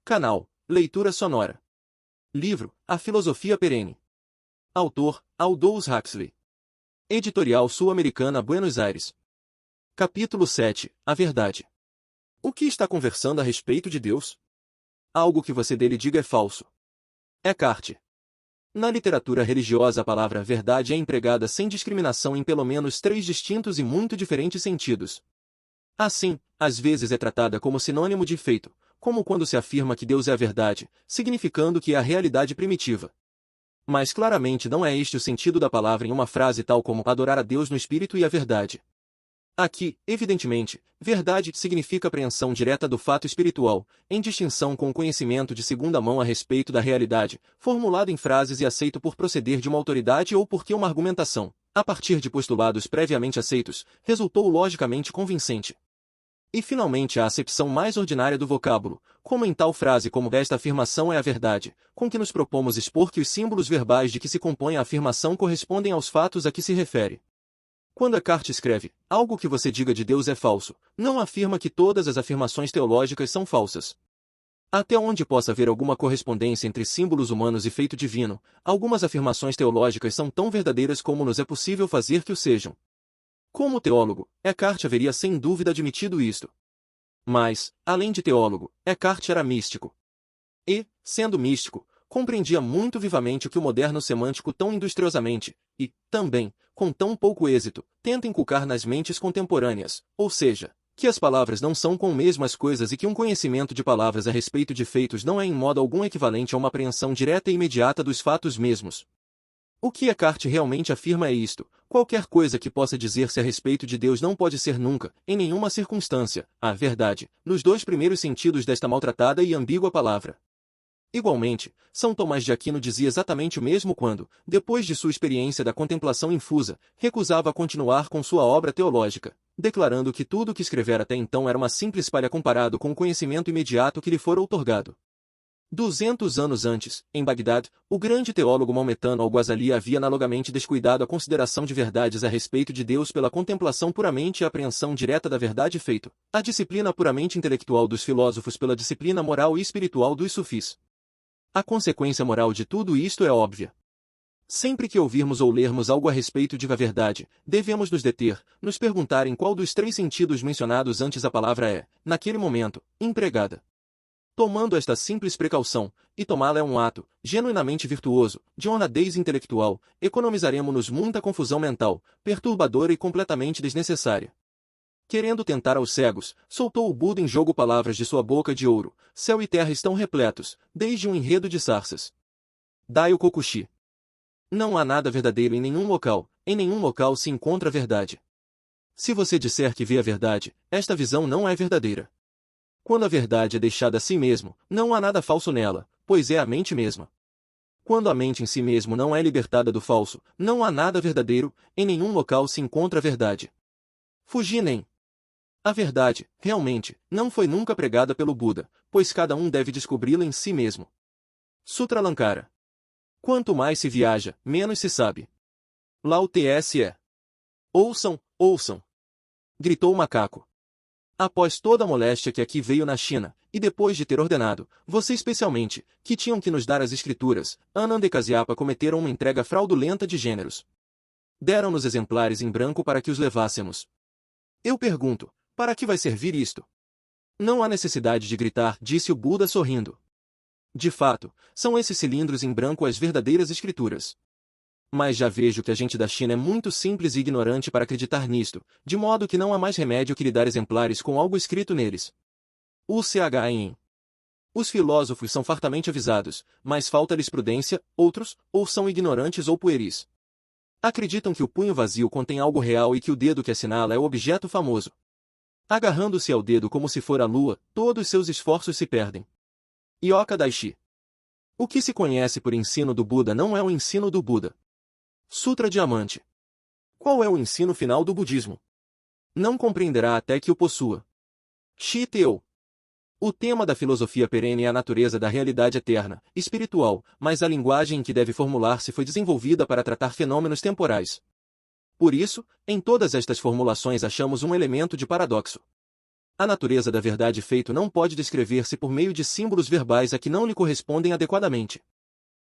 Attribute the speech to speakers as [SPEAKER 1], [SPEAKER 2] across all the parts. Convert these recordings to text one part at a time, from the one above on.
[SPEAKER 1] Canal Leitura Sonora. Livro A Filosofia Perene. Autor Aldous Huxley. Editorial Sul-Americana, Buenos Aires. Capítulo 7. A Verdade. O que está conversando a respeito de Deus? Algo que você dele diga é falso. Eckhart. Na literatura religiosa a palavra verdade é empregada sem discriminação em pelo menos 3 distintos e muito diferentes sentidos. Assim, às vezes é tratada como sinônimo de feito, como quando se afirma que Deus é a verdade, significando que é a realidade primitiva. Mas claramente não é este o sentido da palavra em uma frase tal como adorar a Deus no espírito e a verdade. Aqui, evidentemente, verdade significa apreensão direta do fato espiritual, em distinção com o conhecimento de segunda mão a respeito da realidade, formulado em frases e aceito por proceder de uma autoridade ou porque uma argumentação, a partir de postulados previamente aceitos, resultou logicamente convincente. E finalmente a acepção mais ordinária do vocábulo, como em tal frase como esta afirmação é a verdade, com que nos propomos expor que os símbolos verbais de que se compõe a afirmação correspondem aos fatos a que se refere. Quando Eckhart escreve, algo que você diga de Deus é falso, não afirma que todas as afirmações teológicas são falsas. Até onde possa haver alguma correspondência entre símbolos humanos e feito divino, algumas afirmações teológicas são tão verdadeiras como nos é possível fazer que o sejam. Como teólogo, Eckhart haveria sem dúvida admitido isto. Mas, além de teólogo, Eckhart era místico. E, sendo místico, compreendia muito vivamente o que o moderno semântico tão industriosamente, e, também, com tão pouco êxito, tenta inculcar nas mentes contemporâneas, ou seja, que as palavras não são com mesmas coisas e que um conhecimento de palavras a respeito de feitos não é em modo algum equivalente a uma apreensão direta e imediata dos fatos mesmos. O que Eckhart realmente afirma é isto: qualquer coisa que possa dizer-se a respeito de Deus não pode ser nunca, em nenhuma circunstância, a verdade, nos 2 primeiros sentidos desta maltratada e ambígua palavra. Igualmente, São Tomás de Aquino dizia exatamente o mesmo quando, depois de sua experiência da contemplação infusa, recusava continuar com sua obra teológica, declarando que tudo o que escrevera até então era uma simples palha comparado com o conhecimento imediato que lhe fora outorgado. 200 anos antes, em Bagdad, o grande teólogo maometano Al-Ghazali havia analogamente descuidado a consideração de verdades a respeito de Deus pela contemplação puramente e a apreensão direta da verdade feito, a disciplina puramente intelectual dos filósofos pela disciplina moral e espiritual dos sufis. A consequência moral de tudo isto é óbvia. Sempre que ouvirmos ou lermos algo a respeito de a verdade, devemos nos deter, nos perguntar em qual dos 3 sentidos mencionados antes a palavra é, naquele momento, empregada. Tomando esta simples precaução, e tomá-la é um ato, genuinamente virtuoso, de honradez intelectual, economizaremos-nos muita confusão mental, perturbadora e completamente desnecessária. Querendo tentar aos cegos, soltou o Buda em jogo palavras de sua boca de ouro: céu e terra estão repletos, desde um enredo de sarças. Dai-o Kokushi. Não há nada verdadeiro em nenhum local se encontra a verdade. Se você disser que vê a verdade, esta visão não é verdadeira. Quando a verdade é deixada a si mesmo, não há nada falso nela, pois é a mente mesma. Quando a mente em si mesmo não é libertada do falso, não há nada verdadeiro, em nenhum local se encontra a verdade. Fugir nem. A verdade, realmente, não foi nunca pregada pelo Buda, pois cada um deve descobri-la em si mesmo. Sutra Lankara. Quanto mais se viaja, menos se sabe. Lao Tse. Ouçam, ouçam! Gritou o macaco. Após toda a moléstia que aqui veio na China, e depois de ter ordenado, você especialmente, que tinham que nos dar as escrituras, Ananda e Kasyapa cometeram uma entrega fraudulenta de gêneros. Deram-nos exemplares em branco para que os levássemos. Eu pergunto, para que vai servir isto? Não há necessidade de gritar, disse o Buda sorrindo. De fato, são esses cilindros em branco as verdadeiras escrituras. Mas já vejo que a gente da China é muito simples e ignorante para acreditar nisto, de modo que não há mais remédio que lhe dar exemplares com algo escrito neles. UCHEM. Os filósofos são fartamente avisados, mas falta-lhes prudência, outros, ou são ignorantes ou pueris. Acreditam que o punho vazio contém algo real e que o dedo que assinala é o objeto famoso. Agarrando-se ao dedo como se for a lua, todos seus esforços se perdem. Ioka Daishi. O que se conhece por ensino do Buda não é o ensino do Buda. Sutra Diamante. Qual é o ensino final do budismo? Não compreenderá até que o possua. Shi-Teo. O tema da filosofia perene é a natureza da realidade eterna, espiritual, mas a linguagem em que deve formular-se foi desenvolvida para tratar fenômenos temporais. Por isso, em todas estas formulações achamos um elemento de paradoxo. A natureza da verdade feito não pode descrever-se por meio de símbolos verbais a que não lhe correspondem adequadamente.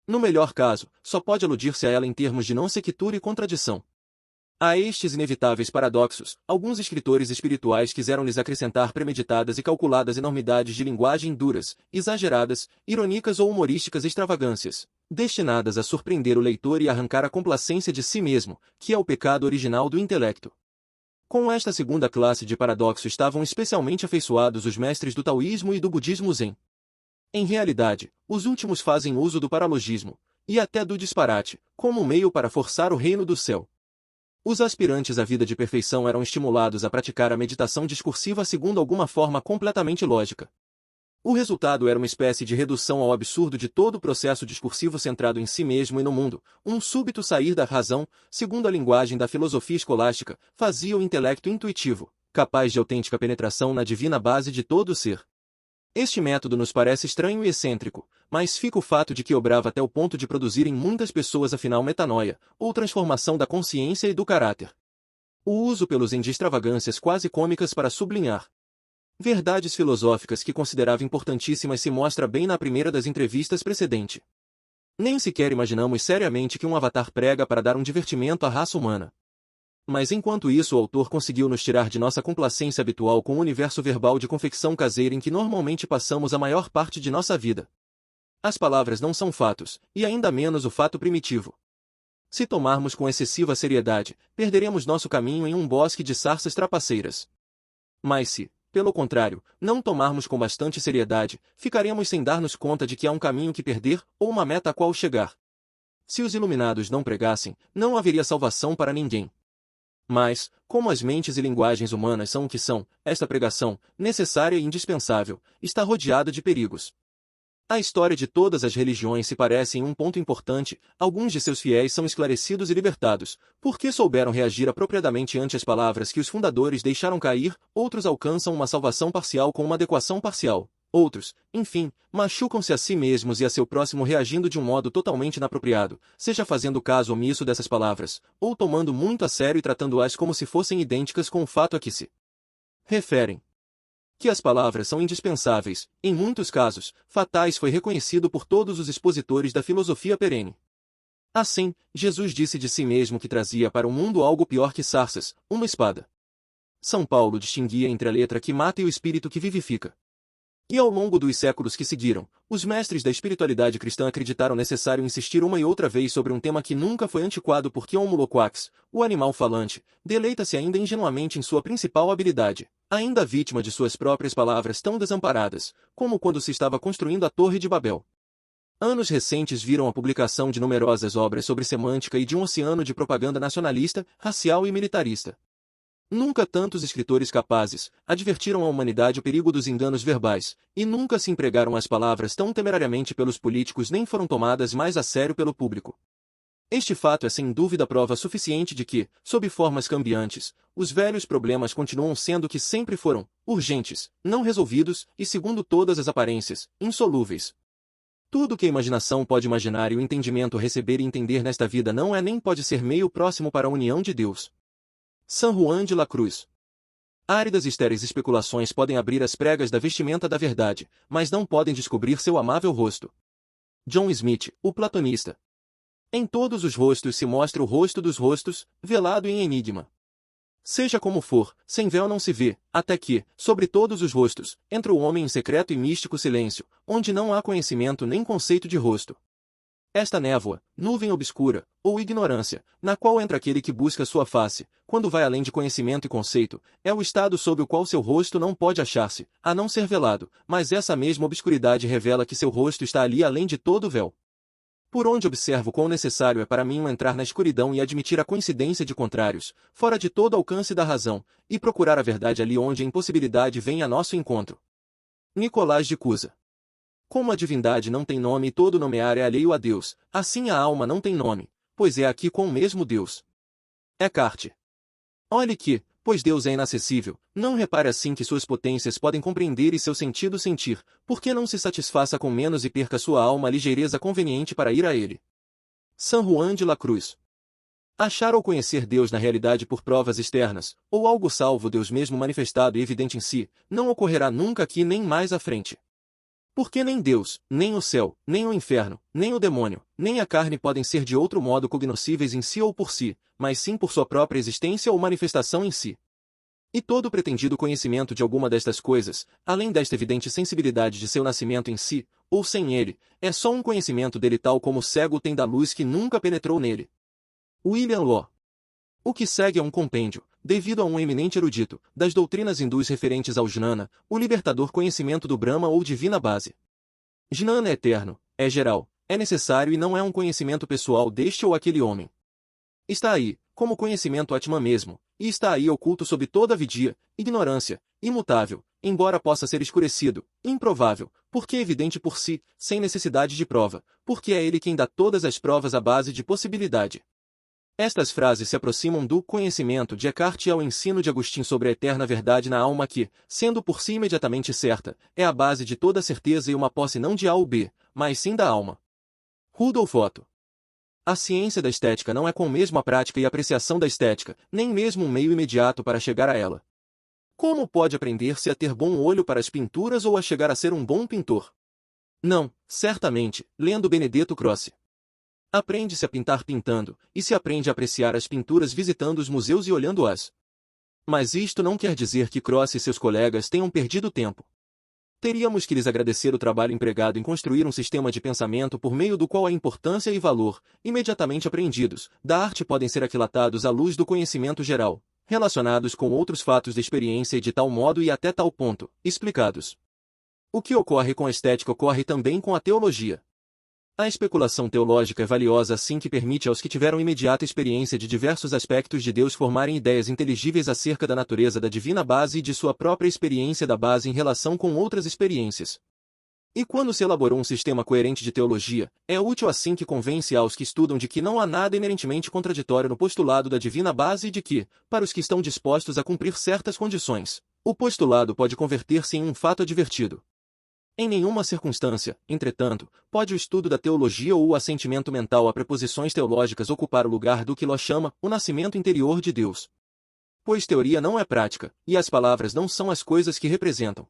[SPEAKER 1] No melhor caso, só pode aludir-se a ela em termos de não sequitura e contradição. A estes inevitáveis paradoxos, alguns escritores espirituais quiseram lhes acrescentar premeditadas e calculadas enormidades de linguagem duras, exageradas, irônicas ou humorísticas extravagâncias, destinadas a surpreender o leitor e arrancar a complacência de si mesmo, que é o pecado original do intelecto. Com esta segunda classe de paradoxo estavam especialmente afeiçoados os mestres do taoísmo e do budismo zen. Em realidade, os últimos fazem uso do paralogismo, e até do disparate, como um meio para forçar o reino do céu. Os aspirantes à vida de perfeição eram estimulados a praticar a meditação discursiva segundo alguma forma completamente lógica. O resultado era uma espécie de redução ao absurdo de todo o processo discursivo centrado em si mesmo e no mundo, um súbito sair da razão, segundo a linguagem da filosofia escolástica, fazia o intelecto intuitivo, capaz de autêntica penetração na divina base de todo o ser. Este método nos parece estranho e excêntrico, mas fica o fato de que obrava até o ponto de produzir em muitas pessoas afinal metanoia, ou transformação da consciência e do caráter. O uso pelos de extravagâncias quase cômicas para sublinhar verdades filosóficas que considerava importantíssimas se mostra bem na primeira das entrevistas precedente. Nem sequer imaginamos seriamente que um avatar prega para dar um divertimento à raça humana. Mas enquanto isso o autor conseguiu nos tirar de nossa complacência habitual com o universo verbal de confecção caseira em que normalmente passamos a maior parte de nossa vida. As palavras não são fatos, e ainda menos o fato primitivo. Se tomarmos com excessiva seriedade, perderemos nosso caminho em um bosque de sarças trapaceiras. Mas se, pelo contrário, não tomarmos com bastante seriedade, ficaremos sem dar-nos conta de que há um caminho que perder, ou uma meta a qual chegar. Se os iluminados não pregassem, não haveria salvação para ninguém. Mas, como as mentes e linguagens humanas são o que são, esta pregação, necessária e indispensável, está rodeada de perigos. A história de todas as religiões se parece em um ponto importante, alguns de seus fiéis são esclarecidos e libertados, porque souberam reagir apropriadamente ante as palavras que os fundadores deixaram cair, outros alcançam uma salvação parcial com uma adequação parcial. Outros, enfim, machucam-se a si mesmos e a seu próximo reagindo de um modo totalmente inapropriado, seja fazendo caso omisso dessas palavras, ou tomando muito a sério e tratando-as como se fossem idênticas com o fato a que se referem. Que as palavras são indispensáveis, em muitos casos, fatais foi reconhecido por todos os expositores da filosofia perene. Assim, Jesus disse de si mesmo que trazia para o mundo algo pior que sarças, uma espada. São Paulo distinguia entre a letra que mata e o espírito que vivifica. E ao longo dos séculos que seguiram, os mestres da espiritualidade cristã acreditaram necessário insistir uma e outra vez sobre um tema que nunca foi antiquado porque Homo loquax, o animal falante, deleita-se ainda ingenuamente em sua principal habilidade, ainda vítima de suas próprias palavras tão desamparadas, como quando se estava construindo a Torre de Babel. Anos recentes viram a publicação de numerosas obras sobre semântica e de um oceano de propaganda nacionalista, racial e militarista. Nunca tantos escritores capazes advertiram à humanidade o perigo dos enganos verbais, e nunca se empregaram as palavras tão temerariamente pelos políticos nem foram tomadas mais a sério pelo público. Este fato é sem dúvida prova suficiente de que, sob formas cambiantes, os velhos problemas continuam sendo o que sempre foram, urgentes, não resolvidos e, segundo todas as aparências, insolúveis. Tudo que a imaginação pode imaginar e o entendimento receber e entender nesta vida não é nem pode ser meio próximo para a união de Deus. San Juan de la Cruz. Áridas e estéreis especulações podem abrir as pregas da vestimenta da verdade, mas não podem descobrir seu amável rosto. John Smith, o platonista. Em todos os rostos se mostra o rosto dos rostos, velado em enigma. Seja como for, sem véu não se vê, até que, sobre todos os rostos, entra o homem em secreto e místico silêncio, onde não há conhecimento nem conceito de rosto. Esta névoa, nuvem obscura, ou ignorância, na qual entra aquele que busca sua face, quando vai além de conhecimento e conceito, é o estado sob o qual seu rosto não pode achar-se, a não ser velado, mas essa mesma obscuridade revela que seu rosto está ali além de todo véu. Por onde observo quão necessário é para mim entrar na escuridão e admitir a coincidência de contrários, fora de todo alcance da razão, e procurar a verdade ali onde a impossibilidade vem a nosso encontro. Nicolás de Cusa. Como a divindade não tem nome e todo nomear é alheio a Deus, assim a alma não tem nome, pois é aqui com o mesmo Deus. Eckhart. Olhe que, pois Deus é inacessível, não repare assim que suas potências podem compreender e seu sentido sentir, porque não se satisfaça com menos e perca sua alma a ligeireza conveniente para ir a ele. San Juan de la Cruz. Achar ou conhecer Deus na realidade por provas externas, ou algo salvo Deus mesmo manifestado e evidente em si, não ocorrerá nunca aqui nem mais à frente. Porque nem Deus, nem o céu, nem o inferno, nem o demônio, nem a carne podem ser de outro modo cognoscíveis em si ou por si, mas sim por sua própria existência ou manifestação em si. E todo pretendido conhecimento de alguma destas coisas, além desta evidente sensibilidade de seu nascimento em si, ou sem ele, é só um conhecimento dele tal como o cego tem da luz que nunca penetrou nele. William Law. O que segue é um compêndio, devido a um eminente erudito, das doutrinas hindus referentes ao Jnana, o libertador conhecimento do Brahma ou divina base. Jnana é eterno, é geral, é necessário e não é um conhecimento pessoal deste ou aquele homem. Está aí, como conhecimento Atman mesmo, e está aí oculto sob toda a vidya, ignorância, imutável, embora possa ser escurecido, improvável, porque é evidente por si, sem necessidade de prova, porque é ele quem dá todas as provas à base de possibilidade. Estas frases se aproximam do conhecimento de Eckhart e ao ensino de Agostinho sobre a eterna verdade na alma que, sendo por si imediatamente certa, é a base de toda certeza e uma posse não de A ou B, mas sim da alma. Rudolf Otto. A ciência da estética não é com mesmo a prática e apreciação da estética, nem mesmo um meio imediato para chegar a ela. Como pode aprender-se a ter bom olho para as pinturas ou a chegar a ser um bom pintor? Não, certamente, lendo Benedetto Croce. Aprende-se a pintar pintando, e se aprende a apreciar as pinturas visitando os museus e olhando-as. Mas isto não quer dizer que Croce e seus colegas tenham perdido tempo. Teríamos que lhes agradecer o trabalho empregado em construir um sistema de pensamento por meio do qual a importância e valor, imediatamente apreendidos, da arte podem ser aquilatados à luz do conhecimento geral, relacionados com outros fatos da experiência e de tal modo e até tal ponto, explicados. O que ocorre com a estética ocorre também com a teologia. A especulação teológica é valiosa assim que permite aos que tiveram imediata experiência de diversos aspectos de Deus formarem ideias inteligíveis acerca da natureza da divina base e de sua própria experiência da base em relação com outras experiências. E quando se elaborou um sistema coerente de teologia, é útil assim que convence aos que estudam de que não há nada inerentemente contraditório no postulado da divina base e de que, para os que estão dispostos a cumprir certas condições, o postulado pode converter-se em um fato advertido. Em nenhuma circunstância, entretanto, pode o estudo da teologia ou o assentimento mental a preposições teológicas ocupar o lugar do que Ló chama o nascimento interior de Deus. Pois teoria não é prática, e as palavras não são as coisas que representam.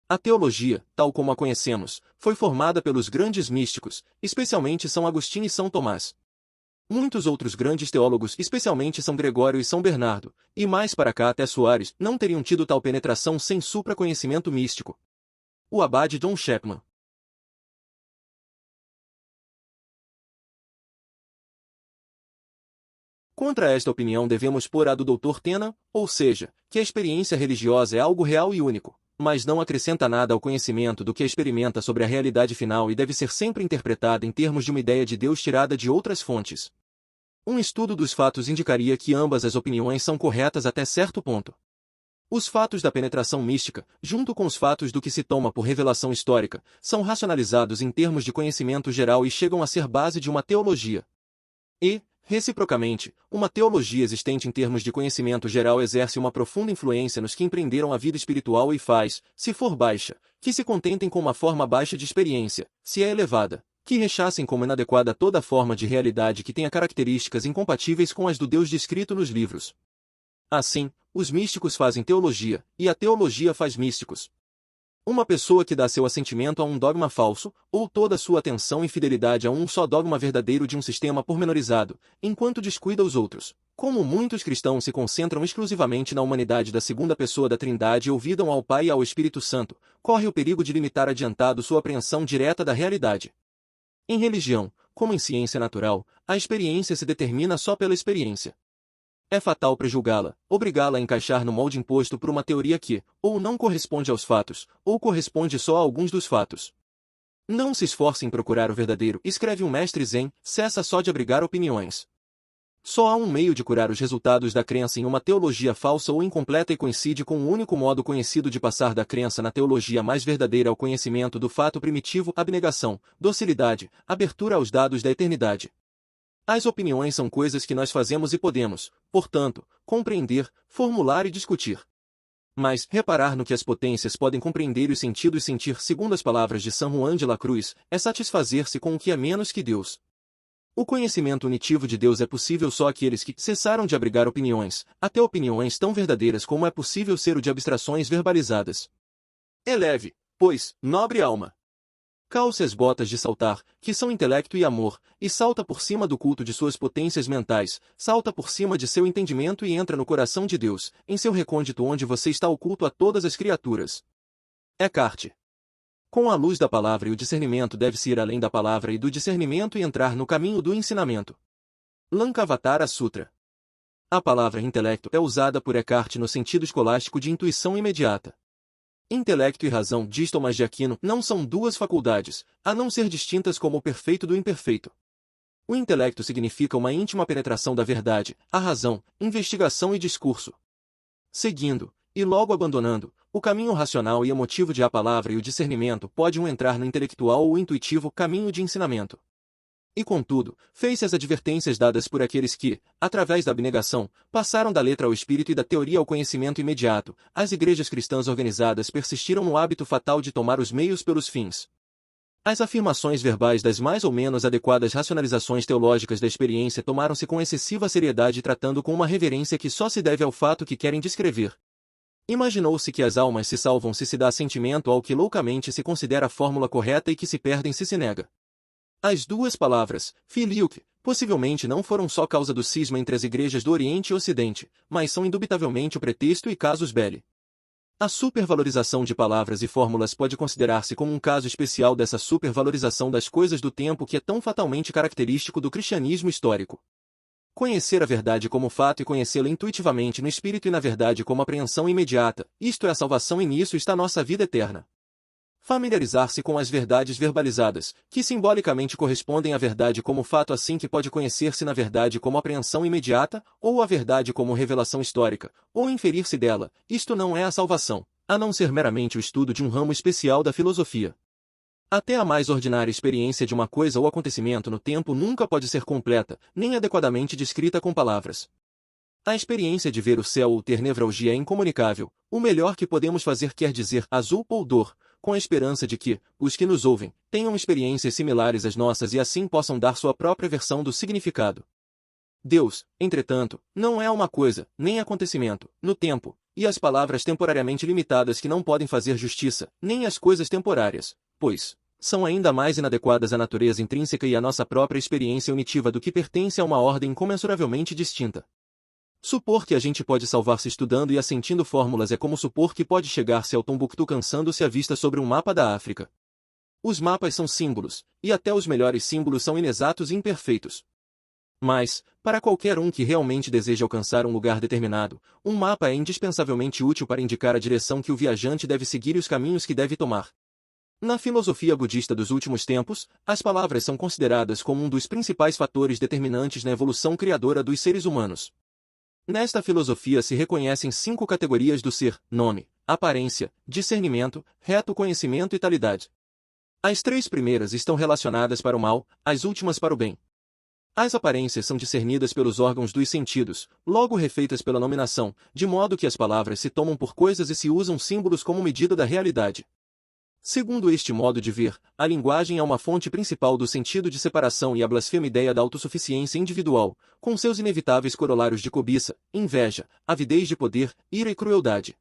[SPEAKER 1] A teologia, tal como a conhecemos, foi formada pelos grandes místicos, especialmente São Agostinho e São Tomás. Muitos outros grandes teólogos, especialmente São Gregório e São Bernardo, e mais para cá até Soares, não teriam tido tal penetração sem supraconhecimento místico. O abade John Chapman. Contra esta opinião devemos pôr a do Dr. Tena, ou seja, que a experiência religiosa é algo real e único, mas não acrescenta nada ao conhecimento do que experimenta sobre a realidade final e deve ser sempre interpretada em termos de uma ideia de Deus tirada de outras fontes. Um estudo dos fatos indicaria que ambas as opiniões são corretas até certo ponto. Os fatos da penetração mística, junto com os fatos do que se toma por revelação histórica, são racionalizados em termos de conhecimento geral e chegam a ser base de uma teologia. E, reciprocamente, uma teologia existente em termos de conhecimento geral exerce uma profunda influência nos que empreenderam a vida espiritual e faz, se for baixa, que se contentem com uma forma baixa de experiência, se é elevada, que rechacem como inadequada toda forma de realidade que tenha características incompatíveis com as do Deus descrito nos livros. Assim, os místicos fazem teologia, e a teologia faz místicos. Uma pessoa que dá seu assentimento a um dogma falso, ou toda sua atenção e fidelidade a um só dogma verdadeiro de um sistema pormenorizado, enquanto descuida os outros. Como muitos cristãos se concentram exclusivamente na humanidade da segunda pessoa da Trindade e ouvidam ao Pai e ao Espírito Santo, corre o perigo de limitar adiantado sua apreensão direta da realidade. Em religião, como em ciência natural, a experiência se determina só pela experiência. É fatal prejulgá-la, obrigá-la a encaixar no molde imposto por uma teoria que, ou não corresponde aos fatos, ou corresponde só a alguns dos fatos. Não se esforce em procurar o verdadeiro, escreve um mestre zen, cessa só de abrigar opiniões. Só há um meio de curar os resultados da crença em uma teologia falsa ou incompleta e coincide com o único modo conhecido de passar da crença na teologia mais verdadeira ao conhecimento do fato primitivo: abnegação, docilidade, abertura aos dados da eternidade. As opiniões são coisas que nós fazemos e podemos, portanto, compreender, formular e discutir. Mas, reparar no que as potências podem compreender e os sentidos sentir segundo as palavras de San Juan de la Cruz, é satisfazer-se com o que é menos que Deus. O conhecimento unitivo de Deus é possível só àqueles que cessaram de abrigar opiniões, até opiniões tão verdadeiras como é possível ser o de abstrações verbalizadas. Eleve, pois, nobre alma. Calce as botas de saltar, que são intelecto e amor, e salta por cima do culto de suas potências mentais, salta por cima de seu entendimento e entra no coração de Deus, em seu recôndito onde você está oculto a todas as criaturas. Eckhart. Com a luz da palavra e o discernimento deve-se ir além da palavra e do discernimento e entrar no caminho do ensinamento. Lankavatara Sutra. A palavra intelecto é usada por Eckhart no sentido escolástico de intuição imediata. Intelecto e razão, diz Tomás de Aquino, não são duas faculdades, a não ser distintas como o perfeito do imperfeito. O intelecto significa uma íntima penetração da verdade, a razão, investigação e discurso. Seguindo, e logo abandonando, o caminho racional e emotivo de a palavra e o discernimento pode entrar no intelectual ou intuitivo caminho de ensinamento. E contudo, fez-se as advertências dadas por aqueles que, através da abnegação, passaram da letra ao espírito e da teoria ao conhecimento imediato, as igrejas cristãs organizadas persistiram no hábito fatal de tomar os meios pelos fins. As afirmações verbais das mais ou menos adequadas racionalizações teológicas da experiência tomaram-se com excessiva seriedade tratando com uma reverência que só se deve ao fato que querem descrever. Imaginou-se que as almas se salvam se dá sentimento ao que loucamente se considera a fórmula correta e que se perdem se nega. As duas palavras, filioque, possivelmente não foram só causa do cisma entre as igrejas do Oriente e Ocidente, mas são indubitavelmente o pretexto e casus belli. A supervalorização de palavras e fórmulas pode considerar-se como um caso especial dessa supervalorização das coisas do tempo que é tão fatalmente característico do cristianismo histórico. Conhecer a verdade como fato e conhecê-la intuitivamente no espírito e na verdade como apreensão imediata, isto é a salvação e nisso está nossa vida eterna. Familiarizar-se com as verdades verbalizadas, que simbolicamente correspondem à verdade como fato assim que pode conhecer-se na verdade como apreensão imediata, ou a verdade como revelação histórica, ou inferir-se dela, isto não é a salvação, a não ser meramente o estudo de um ramo especial da filosofia. Até a mais ordinária experiência de uma coisa ou acontecimento no tempo nunca pode ser completa, nem adequadamente descrita com palavras. A experiência de ver o céu ou ter nevralgia é incomunicável, o melhor que podemos fazer quer dizer azul ou dor, com a esperança de que, os que nos ouvem, tenham experiências similares às nossas e assim possam dar sua própria versão do significado. Deus, entretanto, não é uma coisa, nem acontecimento, no tempo, e as palavras temporariamente limitadas que não podem fazer justiça, nem as coisas temporárias, pois são ainda mais inadequadas à natureza intrínseca e à nossa própria experiência unitiva do que pertence a uma ordem incomensuravelmente distinta. Supor que a gente pode salvar-se estudando e assentindo fórmulas é como supor que pode chegar-se ao Tombuctu cansando-se à vista sobre um mapa da África. Os mapas são símbolos, e até os melhores símbolos são inexatos e imperfeitos. Mas, para qualquer um que realmente deseja alcançar um lugar determinado, um mapa é indispensavelmente útil para indicar a direção que o viajante deve seguir e os caminhos que deve tomar. Na filosofia budista dos últimos tempos, as palavras são consideradas como um dos principais fatores determinantes na evolução criadora dos seres humanos. Nesta filosofia se reconhecem 5 categorias do ser: nome, aparência, discernimento, reto conhecimento e talidade. As 3 primeiras estão relacionadas para o mal, as últimas para o bem. As aparências são discernidas pelos órgãos dos sentidos, logo refeitas pela nominação, de modo que as palavras se tomam por coisas e se usam símbolos como medida da realidade. Segundo este modo de ver, a linguagem é uma fonte principal do sentido de separação e a blasfema ideia da autossuficiência individual, com seus inevitáveis corolários de cobiça, inveja, avidez de poder, ira e crueldade.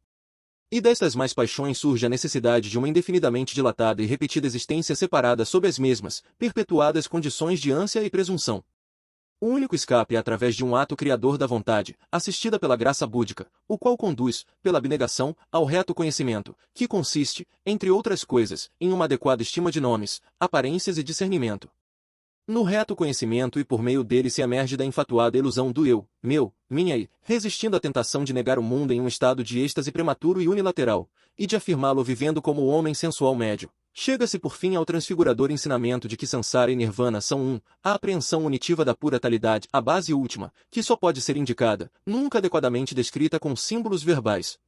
[SPEAKER 1] E destas mais paixões surge a necessidade de uma indefinidamente dilatada e repetida existência separada sob as mesmas, perpetuadas condições de ânsia e presunção. O único escape é através de um ato criador da vontade, assistida pela graça búdica, o qual conduz, pela abnegação, ao reto conhecimento, que consiste, entre outras coisas, em uma adequada estima de nomes, aparências e discernimento. No reto conhecimento e por meio dele se emerge da infatuada ilusão do eu, meu, minha e, resistindo à tentação de negar o mundo em um estado de êxtase prematuro e unilateral, e de afirmá-lo vivendo como o homem sensual médio. Chega-se por fim ao transfigurador ensinamento de que Sansara e Nirvana são um, a apreensão unitiva da pura talidade, a base última, que só pode ser indicada, nunca adequadamente descrita com símbolos verbais.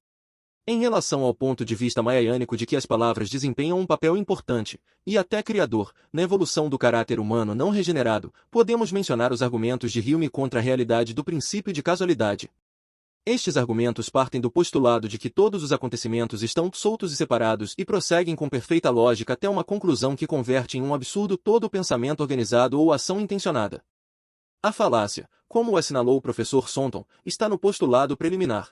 [SPEAKER 1] Em relação ao ponto de vista mahayânico de que as palavras desempenham um papel importante, e até criador, na evolução do caráter humano não regenerado, podemos mencionar os argumentos de Hume contra a realidade do princípio de casualidade. Estes argumentos partem do postulado de que todos os acontecimentos estão soltos e separados e prosseguem com perfeita lógica até uma conclusão que converte em um absurdo todo o pensamento organizado ou ação intencionada. A falácia, como o assinalou o professor Sonton, está no postulado preliminar.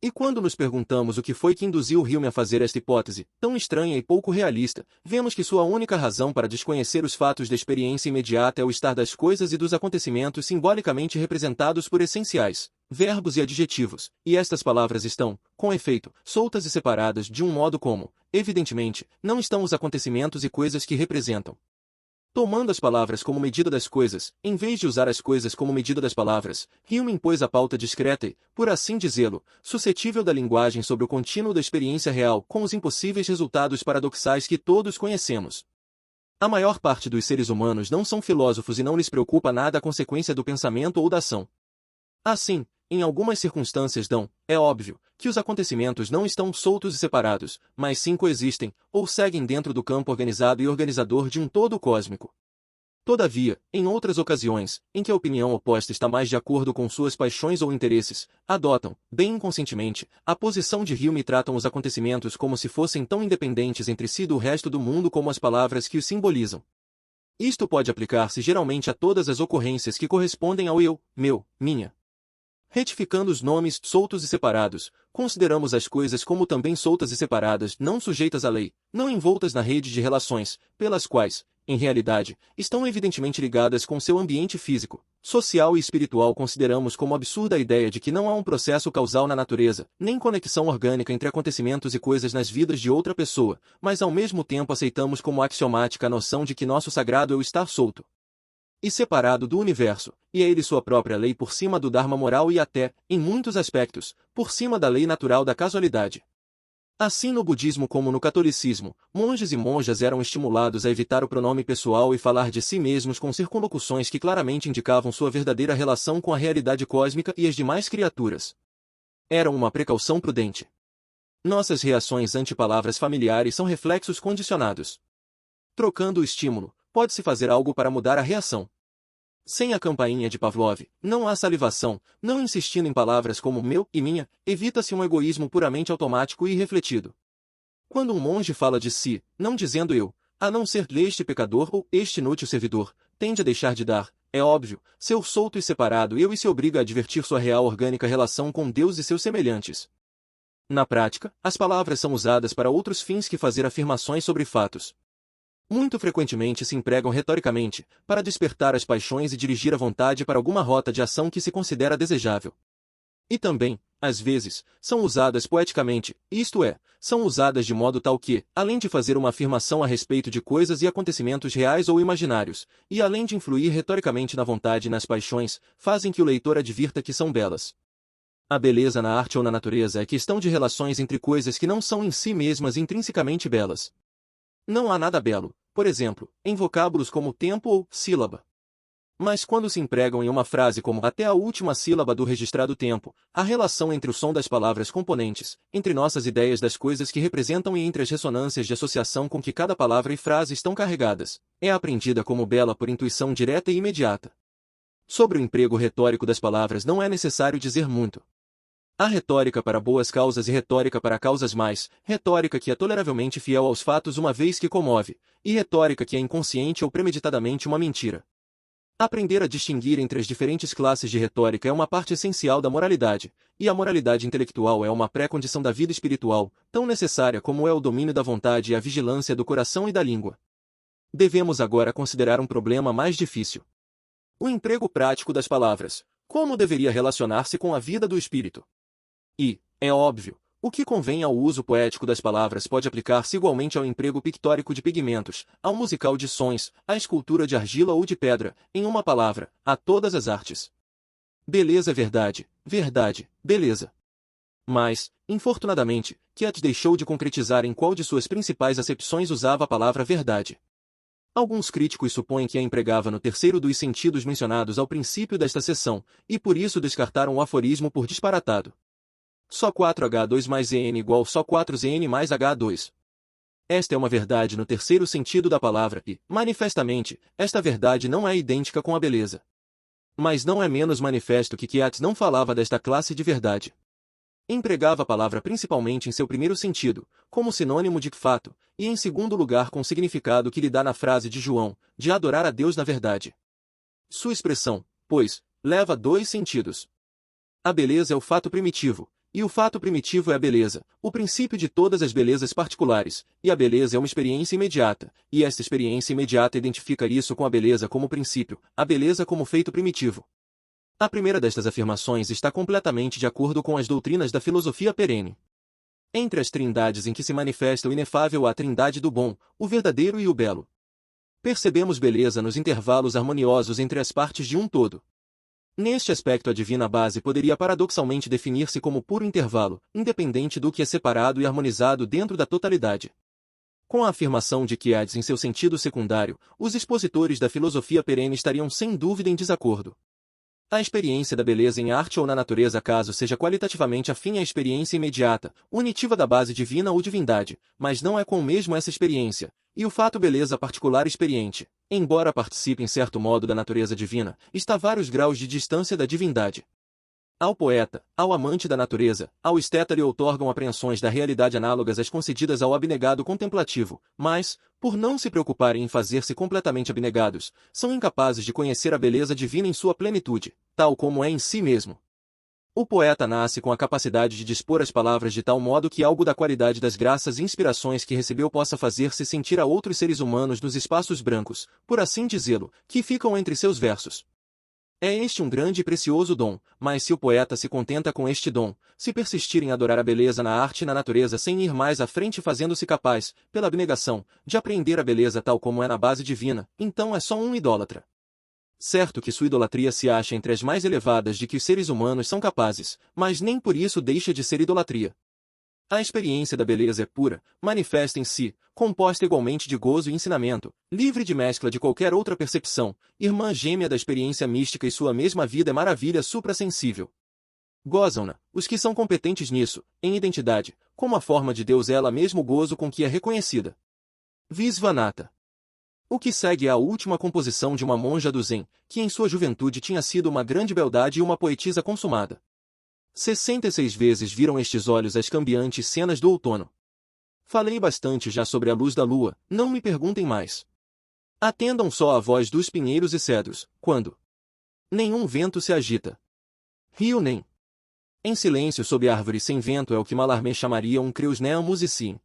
[SPEAKER 1] E quando nos perguntamos o que foi que induziu Hume a fazer esta hipótese, tão estranha e pouco realista, vemos que sua única razão para desconhecer os fatos da experiência imediata é o estar das coisas e dos acontecimentos simbolicamente representados por essenciais, verbos e adjetivos, e estas palavras estão, com efeito, soltas e separadas de um modo como, evidentemente, não estão os acontecimentos e coisas que representam. Tomando as palavras como medida das coisas, em vez de usar as coisas como medida das palavras, Hume impôs a pauta discreta e, por assim dizê-lo, suscetível da linguagem sobre o contínuo da experiência real com os impossíveis resultados paradoxais que todos conhecemos. A maior parte dos seres humanos não são filósofos e não lhes preocupa nada a consequência do pensamento ou da ação. Assim, em algumas circunstâncias é óbvio, que os acontecimentos não estão soltos e separados, mas sim coexistem, ou seguem dentro do campo organizado e organizador de um todo cósmico. Todavia, em outras ocasiões, em que a opinião oposta está mais de acordo com suas paixões ou interesses, adotam, bem inconscientemente, a posição de Hume e tratam os acontecimentos como se fossem tão independentes entre si do resto do mundo como as palavras que os simbolizam. Isto pode aplicar-se geralmente a todas as ocorrências que correspondem ao eu, meu, minha. Retificando os nomes soltos e separados, consideramos as coisas como também soltas e separadas, não sujeitas à lei, não envoltas na rede de relações, pelas quais, em realidade, estão evidentemente ligadas com seu ambiente físico, social e espiritual. Consideramos como absurda a ideia de que não há um processo causal na natureza, nem conexão orgânica entre acontecimentos e coisas nas vidas de outra pessoa, mas ao mesmo tempo aceitamos como axiomática a noção de que nosso sagrado eu está solto e separado do universo, e é ele sua própria lei por cima do dharma moral e até, em muitos aspectos, por cima da lei natural da casualidade. Assim no budismo como no catolicismo, monges e monjas eram estimulados a evitar o pronome pessoal e falar de si mesmos com circunlocuções que claramente indicavam sua verdadeira relação com a realidade cósmica e as demais criaturas. Era uma precaução prudente. Nossas reações ante palavras familiares são reflexos condicionados. Trocando o estímulo, pode-se fazer algo para mudar a reação. Sem a campainha de Pavlov, não há salivação. Não insistindo em palavras como meu e minha, evita-se um egoísmo puramente automático e irrefletido. Quando um monge fala de si, não dizendo eu, a não ser este pecador ou este inútil servidor, tende a deixar de dar, é óbvio, seu solto e separado eu e se obriga a advertir sua real orgânica relação com Deus e seus semelhantes. Na prática, as palavras são usadas para outros fins que fazer afirmações sobre fatos. Muito frequentemente se empregam retoricamente, para despertar as paixões e dirigir a vontade para alguma rota de ação que se considera desejável. E também, às vezes, são usadas poeticamente, isto é, são usadas de modo tal que, além de fazer uma afirmação a respeito de coisas e acontecimentos reais ou imaginários, e além de influir retoricamente na vontade e nas paixões, fazem que o leitor advirta que são belas. A beleza na arte ou na natureza é questão de relações entre coisas que não são em si mesmas intrinsecamente belas. Não há nada belo, por exemplo, em vocábulos como tempo ou sílaba. Mas quando se empregam em uma frase como até a última sílaba do registrado tempo, a relação entre o som das palavras componentes, entre nossas ideias das coisas que representam e entre as ressonâncias de associação com que cada palavra e frase estão carregadas, é apreendida como bela por intuição direta e imediata. Sobre o emprego retórico das palavras não é necessário dizer muito. Há retórica para boas causas e retórica para causas mais, retórica que é toleravelmente fiel aos fatos uma vez que comove, e retórica que é inconsciente ou premeditadamente uma mentira. Aprender a distinguir entre as diferentes classes de retórica é uma parte essencial da moralidade, e a moralidade intelectual é uma pré-condição da vida espiritual, tão necessária como é o domínio da vontade e a vigilância do coração e da língua. Devemos agora considerar um problema mais difícil. O emprego prático das palavras. Como deveria relacionar-se com a vida do espírito? E, é óbvio, o que convém ao uso poético das palavras pode aplicar-se igualmente ao emprego pictórico de pigmentos, ao musical de sons, à escultura de argila ou de pedra, em uma palavra, a todas as artes. Beleza é verdade, verdade, beleza. Mas, infortunadamente, Keats deixou de concretizar em qual de suas principais acepções usava a palavra verdade. Alguns críticos supõem que a empregava no terceiro dos sentidos mencionados ao princípio desta seção, e por isso descartaram o aforismo por disparatado. Só 4H2 mais ZN igual só 4ZN mais H2. Esta é uma verdade no terceiro sentido da palavra e, manifestamente, esta verdade não é idêntica com a beleza. Mas não é menos manifesto que Keats não falava desta classe de verdade. Empregava a palavra principalmente em seu primeiro sentido, como sinônimo de fato, e em segundo lugar com o significado que lhe dá na frase de João, de adorar a Deus na verdade. Sua expressão, pois, leva dois sentidos. A beleza é o fato primitivo, e o fato primitivo é a beleza, o princípio de todas as belezas particulares, e a beleza é uma experiência imediata, e esta experiência imediata identifica isso com a beleza como princípio, a beleza como feito primitivo. A primeira destas afirmações está completamente de acordo com as doutrinas da filosofia perene. Entre as trindades em que se manifesta o inefável há a trindade do bom, o verdadeiro e o belo. Percebemos beleza nos intervalos harmoniosos entre as partes de um todo. Neste aspecto a divina base poderia paradoxalmente definir-se como puro intervalo, independente do que é separado e harmonizado dentro da totalidade. Com a afirmação de que Hades em seu sentido secundário, os expositores da filosofia perene estariam sem dúvida em desacordo. A experiência da beleza em arte ou na natureza caso seja qualitativamente afim à experiência imediata, unitiva da base divina ou divindade, mas não é com o mesmo essa experiência, e o fato beleza particular experiente, embora participe em certo modo da natureza divina, está a vários graus de distância da divindade. Ao poeta, ao amante da natureza, ao esteta lhe outorgam apreensões da realidade análogas às concedidas ao abnegado contemplativo, mas, por não se preocuparem em fazer-se completamente abnegados, são incapazes de conhecer a beleza divina em sua plenitude, tal como é em si mesmo. O poeta nasce com a capacidade de dispor as palavras de tal modo que algo da qualidade das graças e inspirações que recebeu possa fazer-se sentir a outros seres humanos nos espaços brancos, por assim dizê-lo, que ficam entre seus versos. É este um grande e precioso dom, mas se o poeta se contenta com este dom, se persistir em adorar a beleza na arte e na natureza sem ir mais à frente fazendo-se capaz, pela abnegação, de apreender a beleza tal como é na base divina, então é só um idólatra. Certo que sua idolatria se acha entre as mais elevadas de que os seres humanos são capazes, mas nem por isso deixa de ser idolatria. A experiência da beleza é pura, manifesta em si, composta igualmente de gozo e ensinamento, livre de mescla de qualquer outra percepção, irmã gêmea da experiência mística e sua mesma vida é maravilha suprassensível. Gozam-na, os que são competentes nisso, em identidade, como a forma de Deus ela mesmo o gozo com que é reconhecida. Visvanatha. O que segue é a última composição de uma monja do Zen, que em sua juventude tinha sido uma grande beldade e uma poetisa consumada. 66 vezes viram estes olhos as cambiantes cenas do outono. Falei bastante já sobre a luz da lua, não me perguntem mais. Atendam só à voz dos pinheiros e cedros, quando nenhum vento se agita. Rio nem. Em silêncio sob árvore sem vento é o que Mallarmé chamaria um creusnea musicim.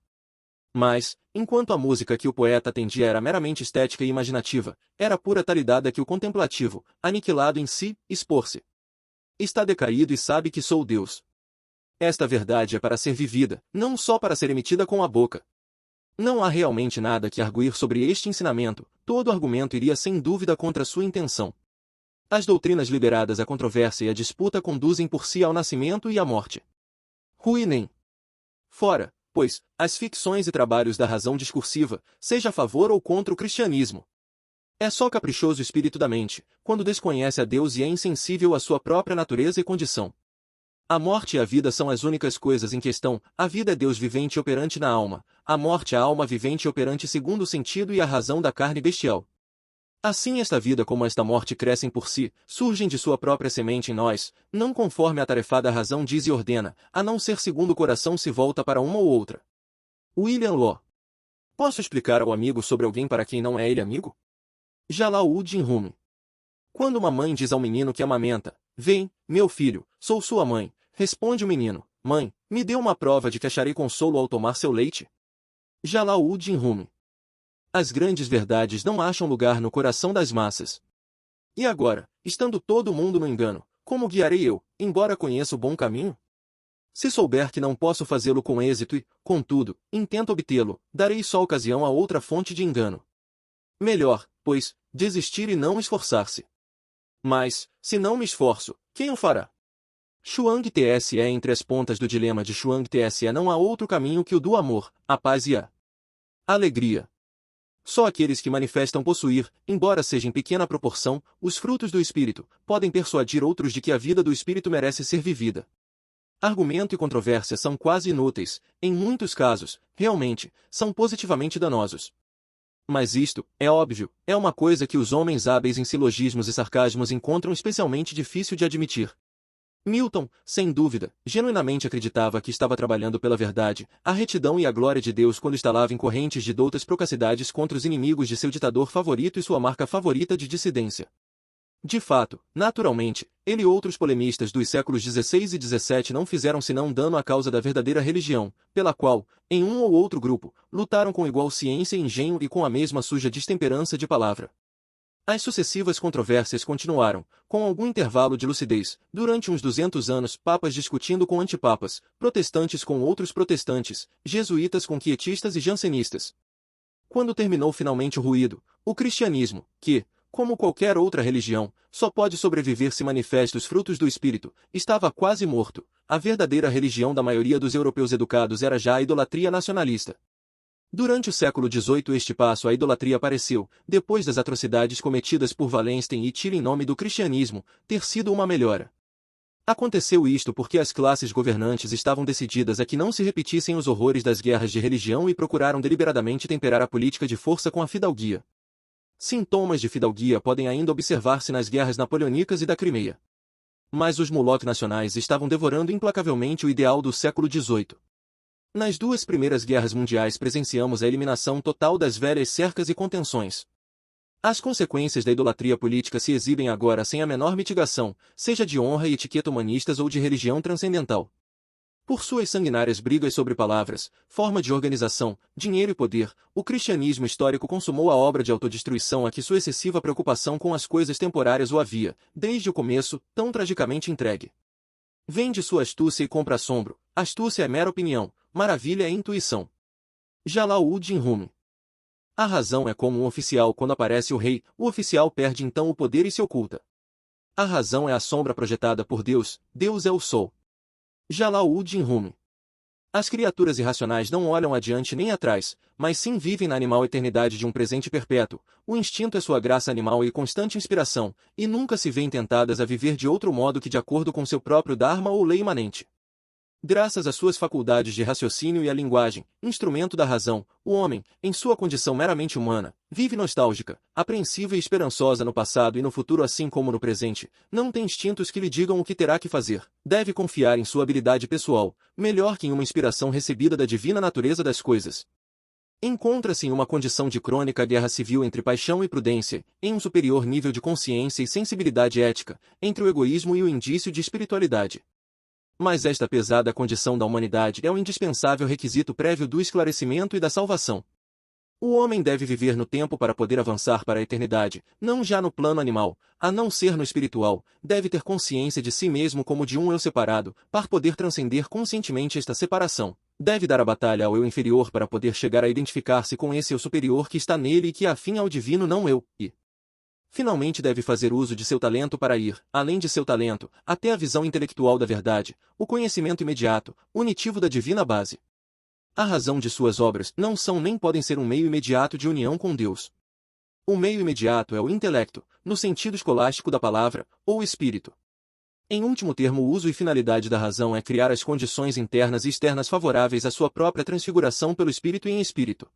[SPEAKER 1] Mas, enquanto a música que o poeta atendia era meramente estética e imaginativa, era pura talidade que o contemplativo, aniquilado em si, expor-se. Está decaído e sabe que sou Deus. Esta verdade é para ser vivida, não só para ser emitida com a boca. Não há realmente nada que arguir sobre este ensinamento, todo argumento iria sem dúvida contra sua intenção. As doutrinas liberadas à controvérsia e à disputa conduzem por si ao nascimento e à morte. Ruinem. Fora, pois, as ficções e trabalhos da razão discursiva, seja a favor ou contra o cristianismo. É só caprichoso espírito da mente, quando desconhece a Deus e é insensível à sua própria natureza e condição. A morte e a vida são as únicas coisas em questão, a vida é Deus vivente e operante na alma, a morte é a alma vivente e operante segundo o sentido e a razão da carne bestial. Assim esta vida como esta morte crescem por si, surgem de sua própria semente em nós, não conforme a atarefada razão diz e ordena, a não ser segundo o coração se volta para uma ou outra. William Law. Posso explicar ao amigo sobre alguém para quem não é ele amigo? Jalal-ud-Din Rumi. Quando uma mãe diz ao menino que amamenta, vem, meu filho, sou sua mãe, responde o menino, mãe, me dê uma prova de que acharei consolo ao tomar seu leite. Jalal-ud-Din Rumi. As grandes verdades não acham lugar no coração das massas. E agora, estando todo mundo no engano, como guiarei eu, embora conheça o bom caminho? Se souber que não posso fazê-lo com êxito e, contudo, intento obtê-lo, darei só ocasião a outra fonte de engano. Melhor, pois, desistir e não esforçar-se. Mas, se não me esforço, quem o fará? Chuang Tse entre as pontas do dilema de Chuang Tse não há outro caminho que o do amor, a paz e a alegria. Só aqueles que manifestam possuir, embora seja em pequena proporção, os frutos do espírito, podem persuadir outros de que a vida do espírito merece ser vivida. Argumento e controvérsia são quase inúteis, em muitos casos, realmente, são positivamente danosos. Mas isto, é óbvio, é uma coisa que os homens hábeis em silogismos e sarcasmos encontram especialmente difícil de admitir. Milton, sem dúvida, genuinamente acreditava que estava trabalhando pela verdade, a retidão e a glória de Deus quando instalava em correntes de doutas procacidades contra os inimigos de seu ditador favorito e sua marca favorita de dissidência. De fato, naturalmente, ele e outros polemistas dos séculos XVI e XVII não fizeram senão dano à causa da verdadeira religião, pela qual, em um ou outro grupo, lutaram com igual ciência e engenho e com a mesma suja destemperança de palavra. As sucessivas controvérsias continuaram, com algum intervalo de lucidez, durante uns 200 anos, papas discutindo com antipapas, protestantes com outros protestantes, jesuítas com quietistas e jansenistas. Quando terminou finalmente o ruído, o cristianismo, que, como qualquer outra religião, só pode sobreviver se manifesta os frutos do espírito, estava quase morto. A verdadeira religião da maioria dos europeus educados era já a idolatria nacionalista. Durante o século XVIII este passo à idolatria pareceu, depois das atrocidades cometidas por Wallenstein e Tyr em nome do cristianismo, ter sido uma melhora. Aconteceu isto porque as classes governantes estavam decididas a que não se repetissem os horrores das guerras de religião e procuraram deliberadamente temperar a política de força com a fidalguia. Sintomas de fidalguia podem ainda observar-se nas guerras napoleônicas e da Crimeia. Mas os mulotes nacionais estavam devorando implacavelmente o ideal do século XVIII. Nas duas primeiras guerras mundiais presenciamos a eliminação total das velhas cercas e contenções. As consequências da idolatria política se exibem agora sem a menor mitigação, seja de honra e etiqueta humanistas ou de religião transcendental. Por suas sanguinárias brigas sobre palavras, forma de organização, dinheiro e poder, o cristianismo histórico consumou a obra de autodestruição a que sua excessiva preocupação com as coisas temporárias o havia, desde o começo, tão tragicamente entregue. Vende sua astúcia e compra assombro, astúcia é mera opinião, maravilha é intuição. Jalal-ud-Din Rumi. A razão é como um oficial quando aparece o rei, o oficial perde então o poder e se oculta. A razão é a sombra projetada por Deus, Deus é o sol. Jalal-ud-Din Rumi. As criaturas irracionais não olham adiante nem atrás, mas sim vivem na animal eternidade de um presente perpétuo. O instinto é sua graça animal e constante inspiração, e nunca se veem tentadas a viver de outro modo que de acordo com seu próprio dharma ou lei imanente. Graças às suas faculdades de raciocínio e à linguagem, instrumento da razão, o homem, em sua condição meramente humana, vive nostálgica, apreensiva e esperançosa no passado e no futuro assim como no presente, não tem instintos que lhe digam o que terá que fazer, deve confiar em sua habilidade pessoal, melhor que em uma inspiração recebida da divina natureza das coisas. Encontra-se em uma condição de crônica guerra civil entre paixão e prudência, em um superior nível de consciência e sensibilidade ética, entre o egoísmo e o indício de espiritualidade. Mas esta pesada condição da humanidade é um indispensável requisito prévio do esclarecimento e da salvação. O homem deve viver no tempo para poder avançar para a eternidade, não já no plano animal, a não ser no espiritual, deve ter consciência de si mesmo como de um eu separado, para poder transcender conscientemente esta separação. Deve dar a batalha ao eu inferior para poder chegar a identificar-se com esse eu superior que está nele e que é afim ao divino não eu, e finalmente deve fazer uso de seu talento para ir, além de seu talento, até a visão intelectual da verdade, o conhecimento imediato, unitivo da divina base. A razão de suas obras não são nem podem ser um meio imediato de união com Deus. O meio imediato é o intelecto, no sentido escolástico da palavra, ou espírito. Em último termo, o uso e finalidade da razão é criar as condições internas e externas favoráveis à sua própria transfiguração pelo espírito e em espírito.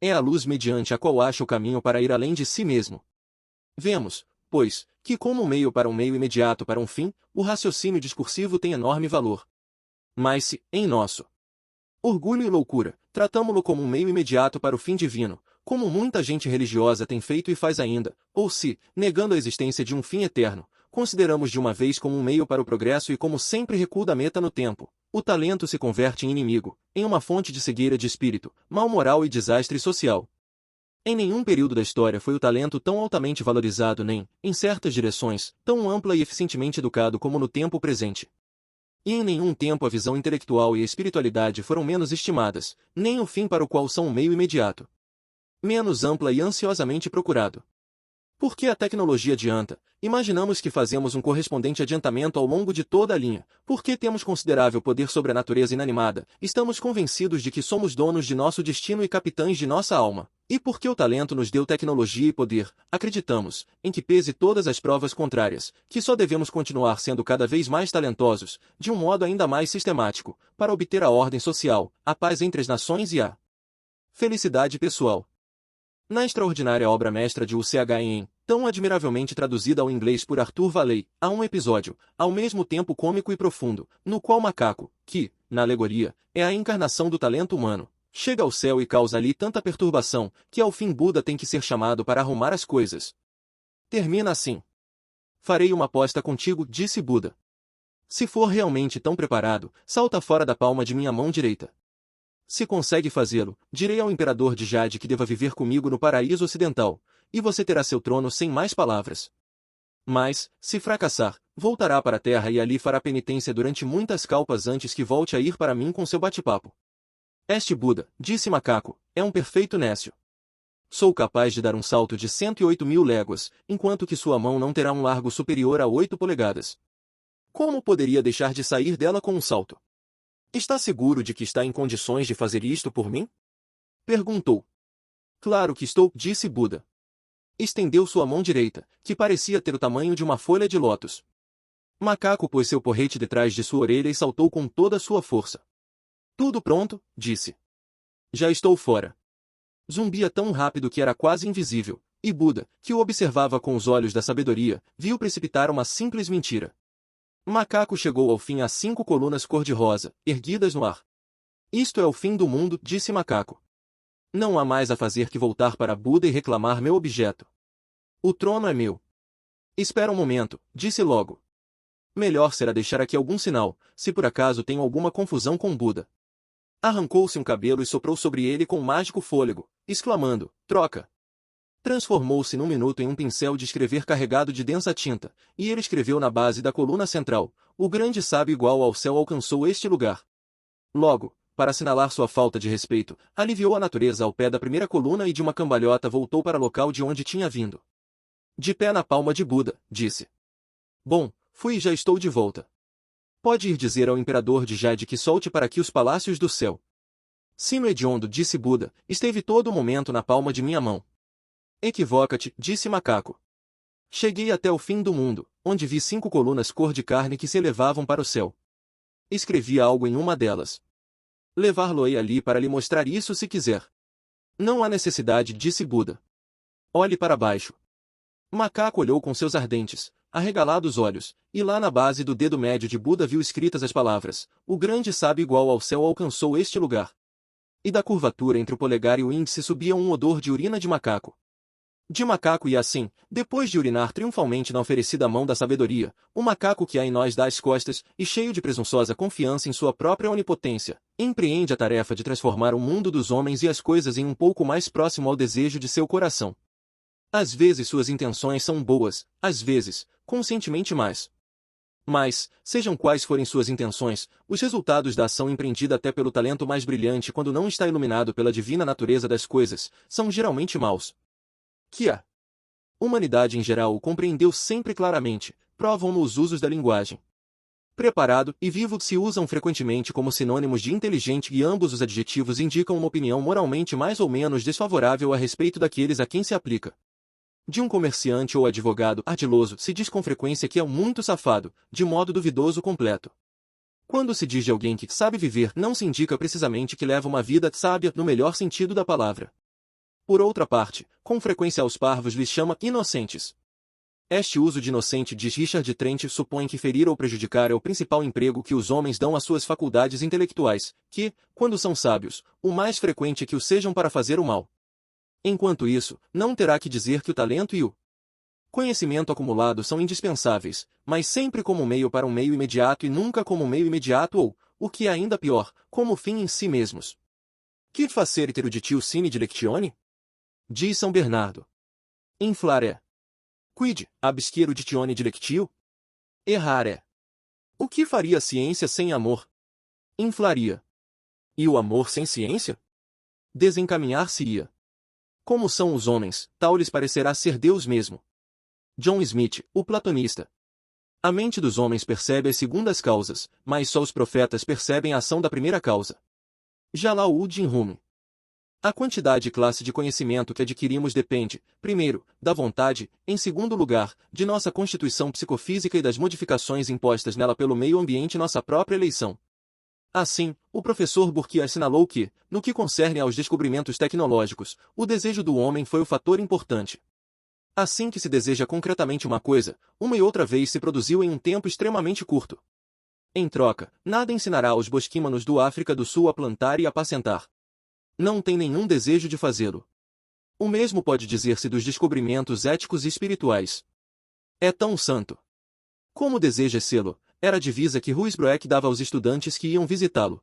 [SPEAKER 1] É a luz mediante a qual acha o caminho para ir além de si mesmo. Vemos, pois, que como um meio para um meio imediato para um fim, o raciocínio discursivo tem enorme valor. Mas se, em nosso orgulho e loucura, tratamo-lo como um meio imediato para o fim divino, como muita gente religiosa tem feito e faz ainda, ou se, negando a existência de um fim eterno, consideramos de uma vez como um meio para o progresso e como sempre recuo da meta no tempo, o talento se converte em inimigo, em uma fonte de cegueira de espírito, mal moral e desastre social. Em nenhum período da história foi o talento tão altamente valorizado nem, em certas direções, tão ampla e eficientemente educado como no tempo presente. E em nenhum tempo a visão intelectual e a espiritualidade foram menos estimadas, nem o fim para o qual são um meio imediato. Menos ampla e ansiosamente procurado. Porque a tecnologia adianta, imaginamos que fazemos um correspondente adiantamento ao longo de toda a linha, porque temos considerável poder sobre a natureza inanimada, estamos convencidos de que somos donos de nosso destino e capitães de nossa alma, e porque o talento nos deu tecnologia e poder, acreditamos, em que pese todas as provas contrárias, que só devemos continuar sendo cada vez mais talentosos, de um modo ainda mais sistemático, para obter a ordem social, a paz entre as nações e a felicidade pessoal. Na extraordinária obra mestra de U.C.H.N., tão admiravelmente traduzida ao inglês por Arthur Valley, há um episódio, ao mesmo tempo cômico e profundo, no qual Macaco, que, na alegoria, é a encarnação do talento humano, chega ao céu e causa ali tanta perturbação, que ao fim Buda tem que ser chamado para arrumar as coisas. Termina assim. Farei uma aposta contigo, disse Buda. Se for realmente tão preparado, salta fora da palma de minha mão direita. Se consegue fazê-lo, direi ao imperador de Jade que deva viver comigo no paraíso ocidental, e você terá seu trono sem mais palavras. Mas, se fracassar, voltará para a terra e ali fará penitência durante muitas kalpas antes que volte a ir para mim com seu bate-papo. Este Buda, disse Macaco, é um perfeito nécio. Sou capaz de dar um salto de 108.000 léguas, enquanto que sua mão não terá um largo superior a 8 polegadas. Como poderia deixar de sair dela com um salto? Está seguro de que está em condições de fazer isto por mim? Perguntou. Claro que estou, disse Buda. Estendeu sua mão direita, que parecia ter o tamanho de uma folha de lótus. Macaco pôs seu porrete detrás de sua orelha e saltou com toda a sua força. Tudo pronto, disse. Já estou fora. Zumbia tão rápido que era quase invisível, e Buda, que o observava com os olhos da sabedoria, viu precipitar uma simples mentira. Macaco chegou ao fim a 5 colunas cor-de-rosa, erguidas no ar. Isto é o fim do mundo, disse Macaco. Não há mais a fazer que voltar para Buda e reclamar meu objeto. O trono é meu. Espera um momento, disse logo. Melhor será deixar aqui algum sinal, se por acaso tenho alguma confusão com Buda. Arrancou-se um cabelo e soprou sobre ele com um mágico fôlego, exclamando, troca. Transformou-se num minuto em um pincel de escrever carregado de densa tinta, e ele escreveu na base da coluna central, o grande sábio igual ao céu alcançou este lugar. Logo, para assinalar sua falta de respeito, aliviou a natureza ao pé da primeira coluna e de uma cambalhota voltou para o local de onde tinha vindo. De pé na palma de Buda, disse. Bom, fui e já estou de volta. Pode ir dizer ao imperador de Jade que solte para aqui os palácios do céu. Sino hediondo, disse Buda, esteve todo o momento na palma de minha mão. Equivoca-te, disse Macaco. Cheguei até o fim do mundo, onde vi 5 colunas cor de carne que se elevavam para o céu. Escrevi algo em uma delas. Levar-lo-ei ali para lhe mostrar isso se quiser. Não há necessidade, disse Buda. Olhe para baixo. Macaco olhou com seus ardentes, arregalados olhos, e lá na base do dedo médio de Buda viu escritas as palavras, o grande sábio igual ao céu alcançou este lugar. E da curvatura entre o polegar e o índice subia um odor de urina de macaco. De macaco e assim, depois de urinar triunfalmente na oferecida mão da sabedoria, o macaco que há em nós dá as costas, e cheio de presunçosa confiança em sua própria onipotência, empreende a tarefa de transformar o mundo dos homens e as coisas em um pouco mais próximo ao desejo de seu coração. Às vezes suas intenções são boas, às vezes, conscientemente mais. Mas, sejam quais forem suas intenções, os resultados da ação empreendida até pelo talento mais brilhante quando não está iluminado pela divina natureza das coisas, são geralmente maus. Que a humanidade em geral o compreendeu sempre claramente, provam-no os usos da linguagem. Preparado e vivo se usam frequentemente como sinônimos de inteligente e ambos os adjetivos indicam uma opinião moralmente mais ou menos desfavorável a respeito daqueles a quem se aplica. De um comerciante ou advogado ardiloso se diz com frequência que é muito safado, de modo duvidoso completo. Quando se diz de alguém que sabe viver, não se indica precisamente que leva uma vida sábia no melhor sentido da palavra. Por outra parte, com frequência aos parvos lhes chama inocentes. Este uso de inocente, diz Richard Trent, supõe que ferir ou prejudicar é o principal emprego que os homens dão às suas faculdades intelectuais, que, quando são sábios, o mais frequente é que o sejam para fazer o mal. Enquanto isso, não terá que dizer que o talento e o conhecimento acumulado são indispensáveis, mas sempre como meio para um meio imediato e nunca como meio imediato ou, o que é ainda pior, como fim em si mesmos. Que facere eruditio sine dilectione? Diz São Bernardo. Inflare. Quid, absque eruditione dilectio? Errare. O que faria a ciência sem amor? Inflaria. E o amor sem ciência? Desencaminhar-se-ia. Como são os homens, tal lhes parecerá ser Deus mesmo. John Smith, o platonista. A mente dos homens percebe as segundas causas, mas só os profetas percebem a ação da primeira causa. Jalal-ud-Din Rumi. A quantidade e classe de conhecimento que adquirimos depende, primeiro, da vontade, em segundo lugar, de nossa constituição psicofísica e das modificações impostas nela pelo meio ambiente e nossa própria eleição. Assim, o professor Burke assinalou que, no que concerne aos descobrimentos tecnológicos, o desejo do homem foi o fator importante. Assim que se deseja concretamente uma coisa, uma e outra vez se produziu em um tempo extremamente curto. Em troca, nada ensinará aos bosquímanos do África do Sul a plantar e apacentar. Não tem nenhum desejo de fazê-lo. O mesmo pode dizer-se dos descobrimentos éticos e espirituais. É tão santo. Como deseja sê-lo, era a divisa que Ruysbroeck dava aos estudantes que iam visitá-lo.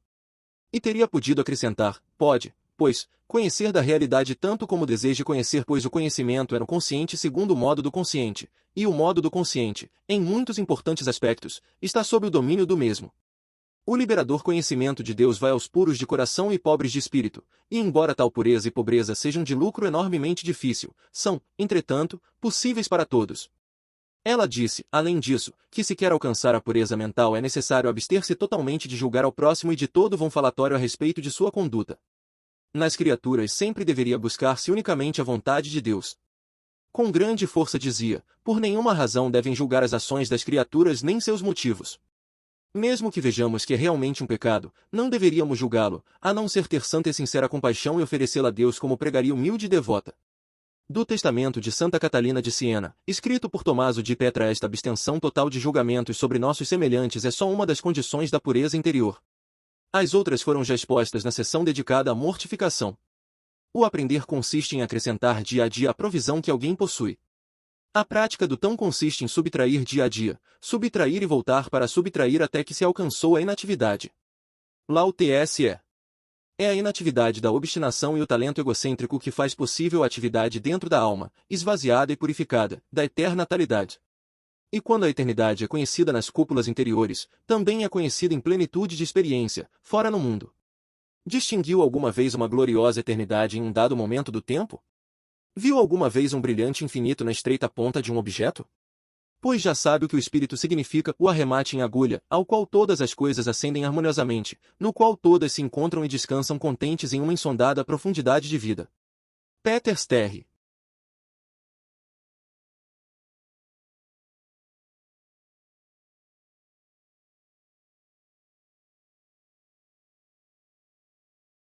[SPEAKER 1] E teria podido acrescentar, pode, pois, conhecer da realidade tanto como deseje conhecer, pois o conhecimento era o consciente segundo o modo do consciente, e o modo do consciente, em muitos importantes aspectos, está sob o domínio do mesmo. O liberador conhecimento de Deus vai aos puros de coração e pobres de espírito, e embora tal pureza e pobreza sejam de lucro enormemente difícil, são, entretanto, possíveis para todos. Ela disse, além disso, que se quer alcançar a pureza mental é necessário abster-se totalmente de julgar ao próximo e de todo vão falatório a respeito de sua conduta. Nas criaturas sempre deveria buscar-se unicamente a vontade de Deus. Com grande força dizia, por nenhuma razão devem julgar as ações das criaturas nem seus motivos. Mesmo que vejamos que é realmente um pecado, não deveríamos julgá-lo, a não ser ter santa e sincera compaixão e oferecê-la a Deus como pregaria humilde e devota. Do Testamento de Santa Catalina de Siena, escrito por Tomaso de Petra, esta abstenção total de julgamentos sobre nossos semelhantes é só uma das condições da pureza interior. As outras foram já expostas na seção dedicada à mortificação. O aprender consiste em acrescentar dia a dia a provisão que alguém possui. A prática do tão consiste em subtrair dia a dia, subtrair e voltar para subtrair até que se alcançou a inatividade. Lao Tse. É a inatividade da obstinação e o talento egocêntrico que faz possível a atividade dentro da alma, esvaziada e purificada, da eternatalidade. E quando a eternidade é conhecida nas cúpulas interiores, também é conhecida em plenitude de experiência, fora no mundo. Distinguiu alguma vez uma gloriosa eternidade em um dado momento do tempo? Viu alguma vez um brilhante infinito na estreita ponta de um objeto? Pois já sabe o que o espírito significa o arremate em agulha, ao qual todas as coisas ascendem harmoniosamente, no qual todas se encontram e descansam contentes em uma insondada profundidade de vida. Peter Sterry.